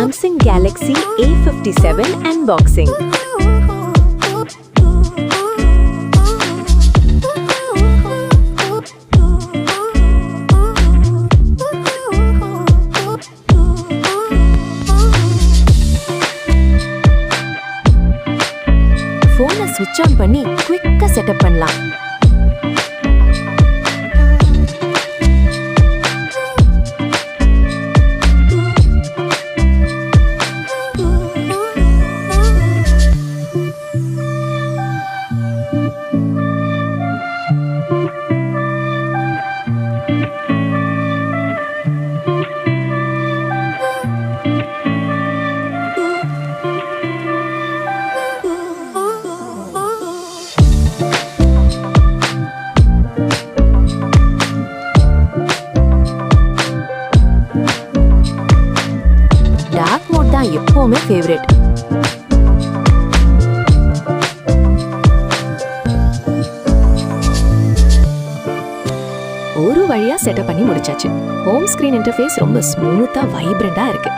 Samsung Galaxy A57 unboxing. Phone switch on பண்ணி குயிக்கா setup பண்ணலாம். டார்க் மோட் தான் எப்பவுமே ஃபேவரட். ஒரு வழியா செட்டப் பண்ணி முடிச்சாச்சு. ஹோம் ஸ்கிரீன் இன்டர்ஃபேஸ் ரொம்ப ஸ்மூத்தா வைப்ரண்டா இருக்கு.